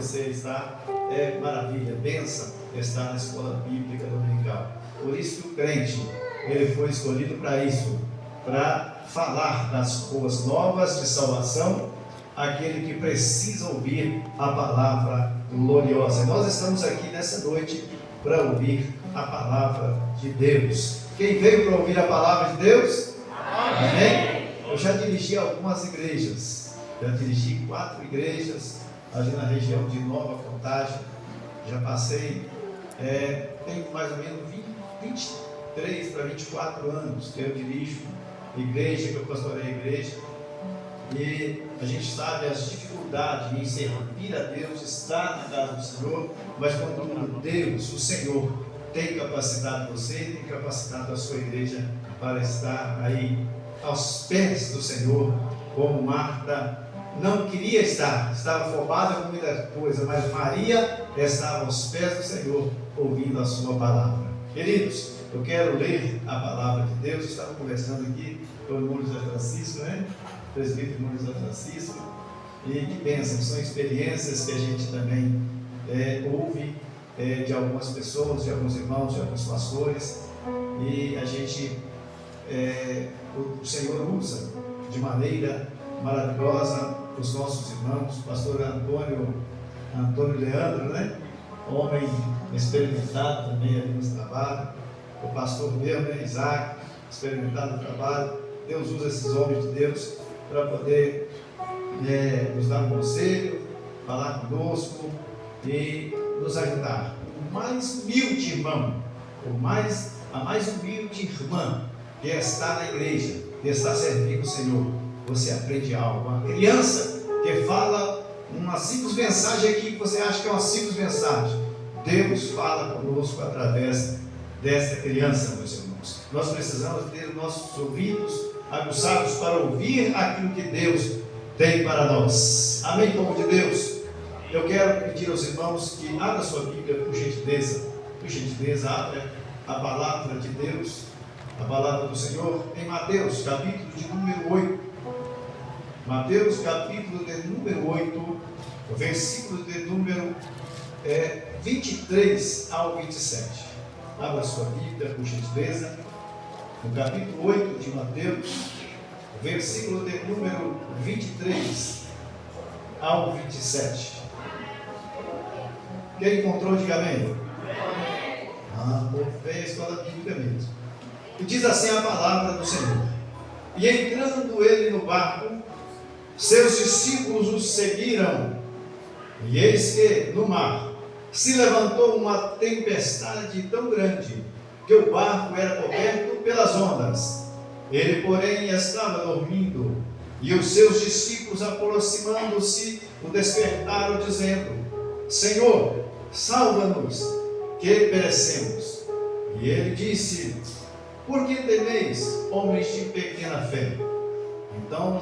você está. É maravilha, bênção estar na escola bíblica dominical. Por isso que o crente, ele foi escolhido para isso, para falar das boas novas de salvação, aquele que precisa ouvir a palavra gloriosa. Nós estamos aqui nessa noite para ouvir a palavra de Deus. Quem veio para ouvir a palavra de Deus? Amém? Eu já dirigi algumas igrejas, já dirigi 4 igrejas ali na região de Nova Contagem. Já passei, tenho mais ou menos 23 para 24 anos que eu dirijo igreja, que eu pastorei a igreja, e a gente sabe as dificuldades em servir a Deus, estar na casa do Senhor, mas quando Deus, o Senhor, tem capacitado você, tem capacitado a sua igreja para estar aí aos pés do Senhor, como Marta não queria estar, estava afobada com muita coisa, mas Maria estava aos pés do Senhor, ouvindo a sua palavra. Queridos, eu quero ler a palavra de Deus. Eu estava conversando aqui com o irmão José Francisco, presbítero irmão José Francisco, e que bênção, são experiências que a gente também ouve de algumas pessoas, de alguns irmãos, de alguns pastores, e a gente, o Senhor usa de maneira maravilhosa os nossos irmãos, o pastor Antônio Leandro, homem experimentado também ali no trabalho, o pastor meu, Isaac, experimentado no trabalho. Deus usa esses homens de Deus para poder nos dar um conselho, falar conosco e nos ajudar. O mais humilde irmão, a mais humilde irmã que está na igreja, que está servindo o Senhor, você aprende algo. Uma criança que fala uma simples mensagem aqui, que você acha que é uma simples mensagem, Deus fala conosco através dessa criança, meus irmãos. Nós precisamos ter nossos ouvidos aguçados para ouvir aquilo que Deus tem para nós. Amém, povo de Deus? Eu quero pedir aos irmãos que abram sua Bíblia, por gentileza, abra a palavra de Deus, a palavra do Senhor, em Mateus, capítulo de número 8. Mateus, capítulo de número 8, versículo de número 23 ao 27. Abra sua Bíblia, por gentileza, no capítulo 8 de Mateus, versículo de número 23 ao 27. Quem encontrou, diga amém. Vem a escola bíblica mesmo. E diz assim a palavra do Senhor: e entrando ele no barco, seus discípulos o seguiram, e eis que no mar se levantou uma tempestade tão grande que o barco era coberto pelas ondas. Ele, porém, estava dormindo, e os seus discípulos, aproximando-se, o despertaram, dizendo: Senhor, salva-nos, que perecemos. E ele disse: por que temeis, homens de pequena fé? Então,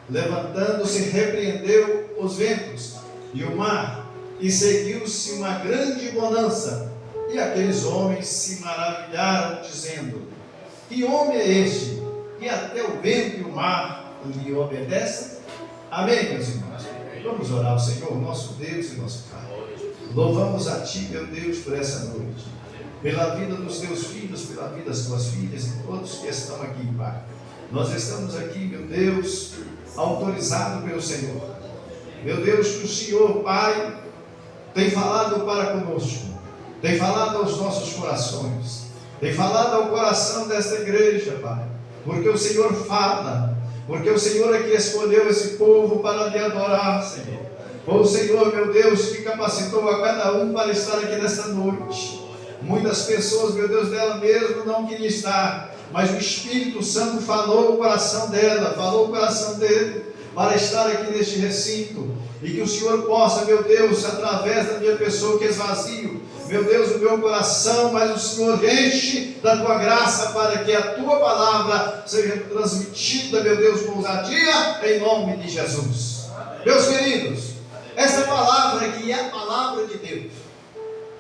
levantando-se, repreendeu os ventos e o mar, e seguiu-se uma grande bonança. E aqueles homens se maravilharam, dizendo: que homem é este, que até o vento e o mar lhe obedecem? Amém, meus irmãos? Vamos orar ao Senhor, nosso Deus e nosso Pai. Louvamos a Ti, meu Deus, por essa noite, pela vida dos Teus filhos, pela vida das Tuas filhas e todos que estão aqui, Pai. Nós estamos aqui, meu Deus, autorizado pelo Senhor. Meu Deus, que o Senhor, Pai, tem falado para conosco, tem falado aos nossos corações, tem falado ao coração desta igreja, Pai, porque o Senhor fala, porque o Senhor é que escolheu esse povo para lhe adorar, Senhor. Foi o Senhor, meu Deus, que capacitou a cada um para estar aqui nesta noite. Muitas pessoas, meu Deus, dela mesmo não queriam estar, mas o Espírito Santo falou o coração dela, falou o coração dele, para estar aqui neste recinto, e que o Senhor possa, meu Deus, através da minha pessoa que esvazio, meu Deus, o meu coração, mas o Senhor enche da Tua graça, para que a Tua palavra seja transmitida, meu Deus, com ousadia, em nome de Jesus. Meus queridos, essa palavra aqui é a palavra de Deus.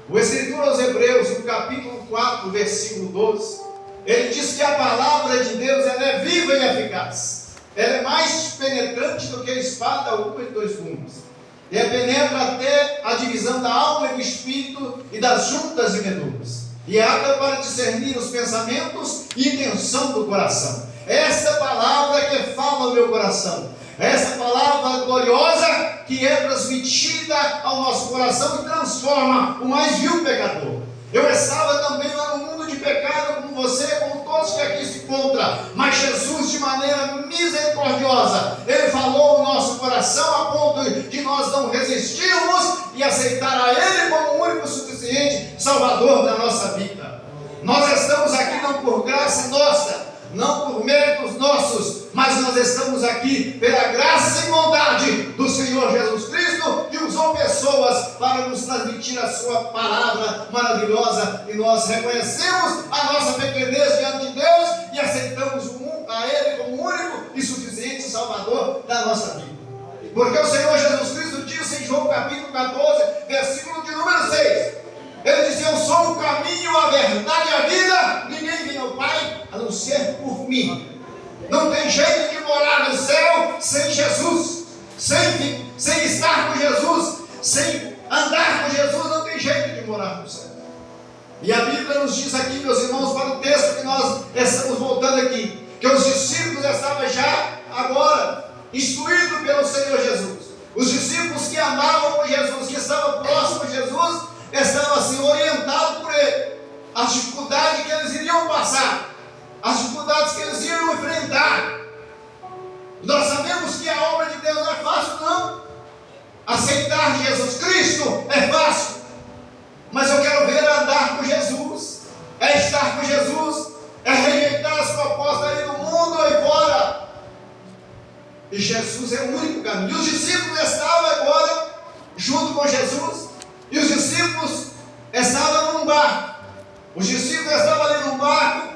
O escritor aos Hebreus, no capítulo 4, versículo 12, ele diz que a palavra de Deus ela é viva e eficaz. ela é mais penetrante do que a espada alguma de dois gumes. E penetra até a divisão da alma e do espírito e das juntas e medulas. E é apta para discernir os pensamentos e intenção do coração. Essa palavra que fala ao meu coração. Essa palavra gloriosa que é transmitida ao nosso coração e transforma o mais vil pecador. Eu estava também lá no mundo de pecado como você, como todos que aqui se encontram. Mas Jesus, de maneira misericordiosa, Ele falou ao nosso coração a ponto de nós não resistirmos e aceitar a Ele como o único suficiente Salvador da nossa vida. Nós estamos aqui não por graça nossa, não por méritos nossos, mas nós estamos aqui pela graça e bondade do Senhor Jesus Cristo, que usou pessoas para nos transmitir a sua palavra maravilhosa, e nós reconhecemos a nossa pequenez diante de Deus e aceitamos a Ele como o único e suficiente Salvador da nossa vida. Porque o Senhor Jesus Cristo disse em João capítulo 14, versículo de número 6, Ele disse: eu sou o caminho, a verdade e a vida, ninguém vem ao Pai a não ser por mim. Não tem jeito de morar no céu sem Jesus, sem estar com Jesus, sem andar com Jesus, não tem jeito de morar no céu. E a Bíblia nos diz aqui, meus irmãos, para o texto que nós estamos voltando aqui, que os discípulos estavam já agora instruídos pelo Senhor Jesus. Os discípulos que andavam com Jesus, que estavam próximos de Jesus, estavam assim orientados por Ele. As dificuldades que eles iriam passar, as dificuldades que eles iriam enfrentar. Nós sabemos que a obra de Deus não é fácil, não. Aceitar Jesus Cristo é fácil, mas eu quero ver andar com Jesus, é estar com Jesus, é rejeitar as propostas aí do mundo aí fora. E Jesus é o único caminho. E os discípulos estavam agora junto com Jesus, e os discípulos estavam num barco. Os discípulos estavam ali num barco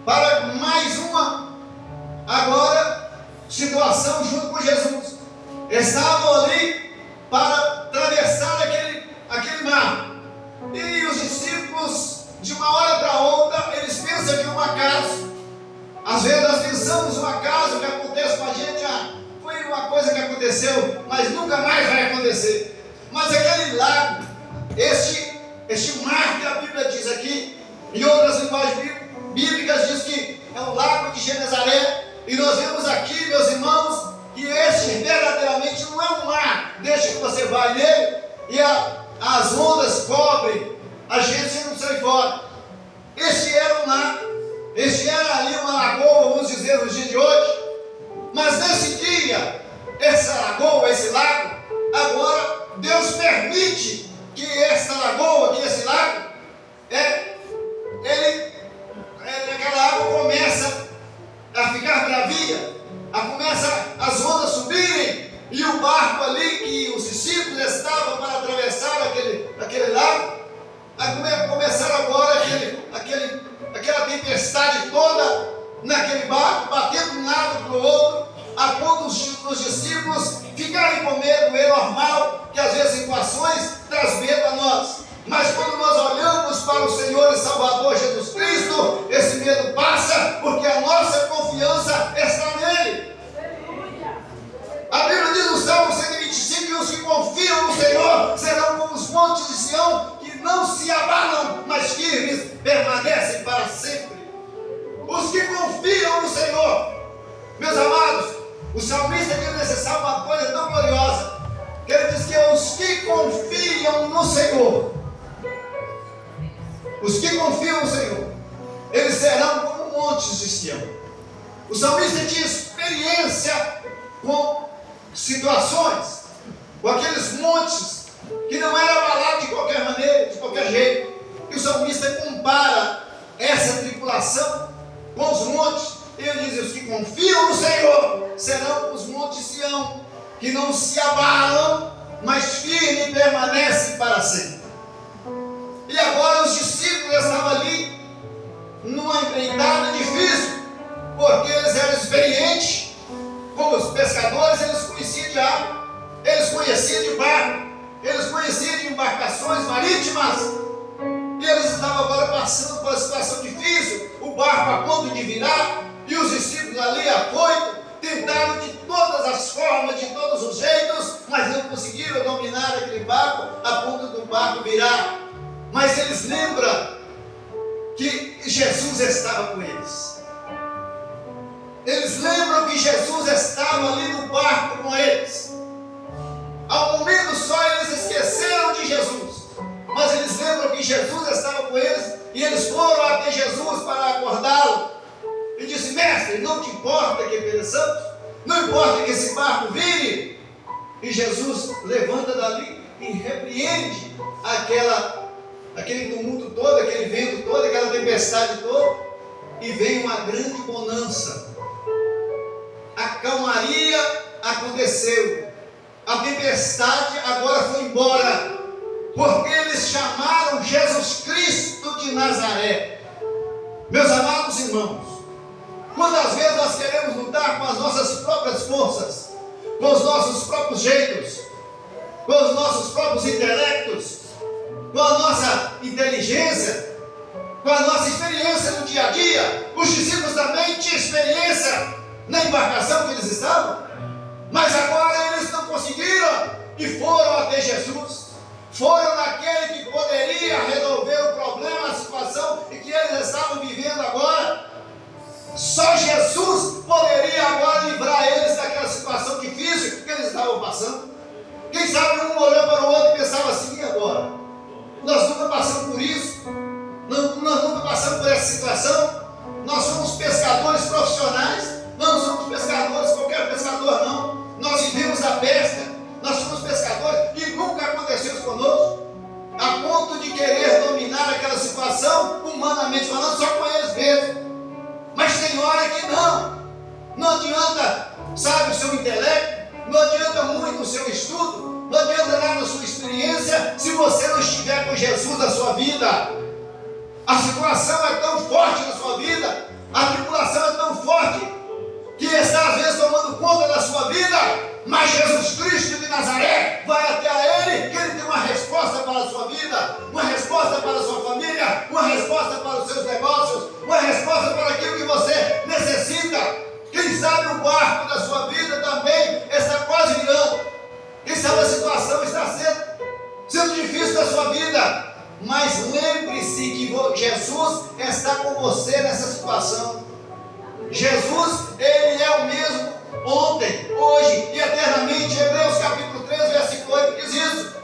para mais uma agora situação junto com Jesus. Estavam ali para atravessar aquele mar. E os discípulos, de uma hora para outra, eles pensam que é um acaso. Às vezes nós pensamos um acaso que acontece com a gente, foi uma coisa que aconteceu, mas nunca mais vai acontecer. Mas aquele lago, este mar que a Bíblia diz aqui, em outras linguagens bíblicas diz que é o lago de Genezaré, e nós vemos aqui, meus irmãos, que este verdadeiramente não é um mar, deixa que você vai nele, e as ondas cobrem a gente se não sai fora. Este era um lago, este era ali uma lagoa, vamos dizer, no dia de hoje, mas nesse dia, essa lagoa, esse lago, agora Deus permite que esta lagoa, que esse lago, aquela água começa a ficar bravia, começa as ondas subirem, e o barco ali que os discípulos estavam para atravessar aquele lago, começaram agora aquela tempestade toda naquele barco, batendo de um lado para o outro, a ponto dos discípulos ficarem com medo. É normal que às vezes situações traz medo a nós, mas quando nós olhamos para o Senhor e Salvador Jesus Cristo, esse medo passa, porque a nossa confiança está nele. A Bíblia diz no Salmo 125 que os que confiam no Senhor serão como os montes de Sião, que não se abalam, mas firmes permanecem para sempre. Os que confiam no Senhor, meus amados, o salmista diz nesse salmo uma coisa tão gloriosa, que ele diz que os que confiam no Senhor, os que confiam no Senhor, eles serão como montes de Sião. O salmista tinha experiência com situações, com aqueles montes que não eram abalados de qualquer maneira, de qualquer jeito. E o salmista compara essa tribulação com os montes. Ele diz: os que confiam no Senhor serão os montes de Sião, que não se abalam, mas firmes permanecem para sempre. E agora os discípulos estavam ali numa empreitada difícil, porque eles eram experientes, como os pescadores, eles conheciam de água, eles conheciam de barco, eles conheciam de embarcações marítimas, e eles estavam agora passando por uma situação difícil, o barco a ponto de virar, e os discípulos ali afoitos, tentaram de todas as formas, de todos os jeitos, mas não conseguiram dominar aquele barco a ponto do barco virar. Mas eles lembram que Jesus estava com eles. Eles lembram que Jesus estava ali no barco com eles. Ao momento só eles esqueceram de Jesus, mas eles lembram que Jesus estava com eles e eles foram até Jesus para acordá-lo. E disse: mestre, não te importa que pereçamos? Não importa que esse barco vire? E Jesus levanta dali e repreende aquele tumulto todo, aquele vento todo, aquela tempestade toda, e vem uma grande bonança. A calmaria aconteceu, a tempestade agora foi embora, porque eles chamaram Jesus Cristo de Nazaré. Meus amados irmãos, quantas vezes nós queremos lutar com as nossas próprias forças, com os nossos próprios jeitos, com os nossos próprios intelectos, com a nossa inteligência, com a nossa experiência no dia a dia. Os discípulos também tinham experiência na embarcação que eles estavam, mas agora eles não conseguiram e foram até Jesus. Foram naquele que poderia resolver o problema, a situação em que eles estavam vivendo agora. Só Jesus poderia agora livrar eles daquela situação difícil que eles estavam passando. Quem sabe um olhou para o outro e pensava assim: e agora? Nós nunca passamos por isso, nós nunca passamos por essa situação. Nós somos pescadores profissionais, nós não somos pescadores, qualquer pescador não. Nós vivemos da pesca, nós somos pescadores e nunca aconteceu isso conosco, a ponto de querer dominar aquela situação, humanamente falando, só com eles mesmos. Mas tem hora que não adianta, sabe, o seu intelecto, não adianta muito o seu estudo, não adianta nada a sua experiência, se você não estiver com Jesus na sua vida. A situação é tão forte na sua vida, a tribulação é tão forte, que está às vezes tomando conta da sua vida, mas Jesus Cristo de Nazaré vai até a Ele, que Ele tem uma resposta para a sua vida, uma resposta para a sua família, uma resposta para os seus negócios, uma resposta para aquilo que você necessita. Quem sabe o barco da sua vida também está quase virando. Quem sabe a situação está sendo difícil da sua vida, mas lembre-se que Jesus está com você nessa situação. Jesus, Ele é o mesmo ontem, hoje e eternamente. Hebreus capítulo 13, versículo 8 diz isso.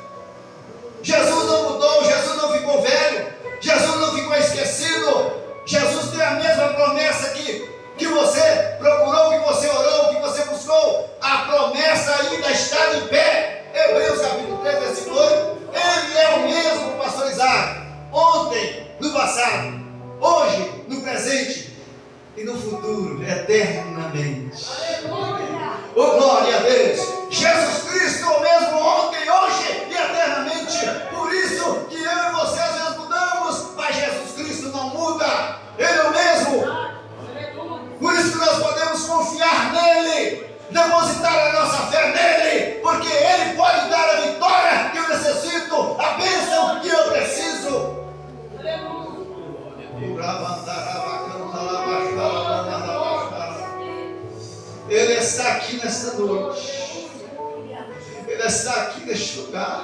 Jesus não mudou, Jesus não ficou velho, Jesus não ficou esquecido. Jesus tem a mesma promessa que você procurou, que você orou, que você buscou. A promessa ainda está de pé. Hebreus capítulo 13, versículo 8. Ele é o mesmo, pastor Isaac, ontem, no passado, hoje, no presente e no futuro, eternamente. Aleluia! Oh, glória a Deus! Jesus Cristo o mesmo ontem, hoje e eternamente. Por isso que eu e você às vezes mudamos, mas Jesus Cristo não muda. Ele é o mesmo. Por isso que nós podemos confiar nele, depositar a nossa fé nele, porque Ele pode dar a vitória que eu necessito, a bênção que eu preciso. Ele está aqui nesta noite, Ele está aqui neste lugar.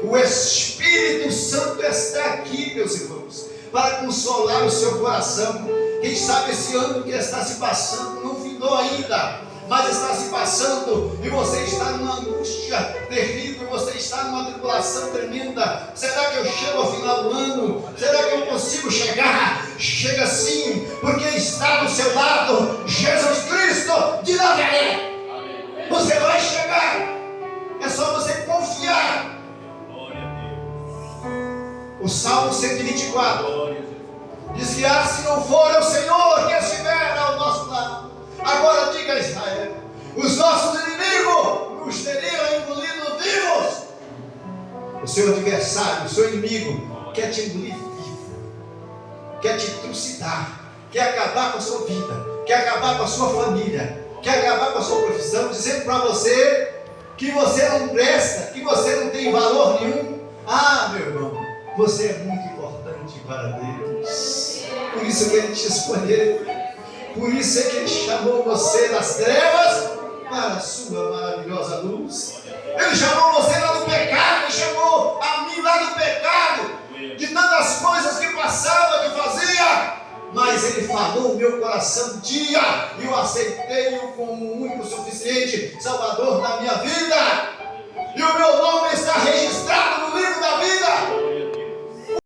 O Espírito Santo está aqui, meus irmãos, para consolar o seu coração. Quem sabe esse ano que está se passando não findou ainda, mas está se passando e você está numa angústia terrível, você está numa tribulação tremenda. Será que eu chego ao final do ano? Será que eu consigo chegar? Chega sim, porque está do seu lado Jesus Cristo de Nazaré. Você vai chegar, é só você confiar. O Salmo 124 diz que se não for o Senhor que estiver ao nosso lado. Agora diga a Israel: os nossos inimigos nos teriam engolido vivos. O seu adversário, o seu inimigo quer te engolir vivo, quer te trucidar, quer acabar com a sua vida, quer acabar com a sua família, quer acabar com a sua profissão, dizendo para você que você não presta, que você não tem valor nenhum. Ah, meu irmão, você é muito importante para Deus. Por isso que Ele te escolheu. Por isso é que Ele chamou você das trevas para a sua maravilhosa luz. Ele chamou você lá do pecado, Ele chamou a mim lá do pecado, de tantas coisas que passava, que fazia. Mas Ele falou o meu coração um dia, e eu aceitei-o como o único suficiente Salvador da minha vida.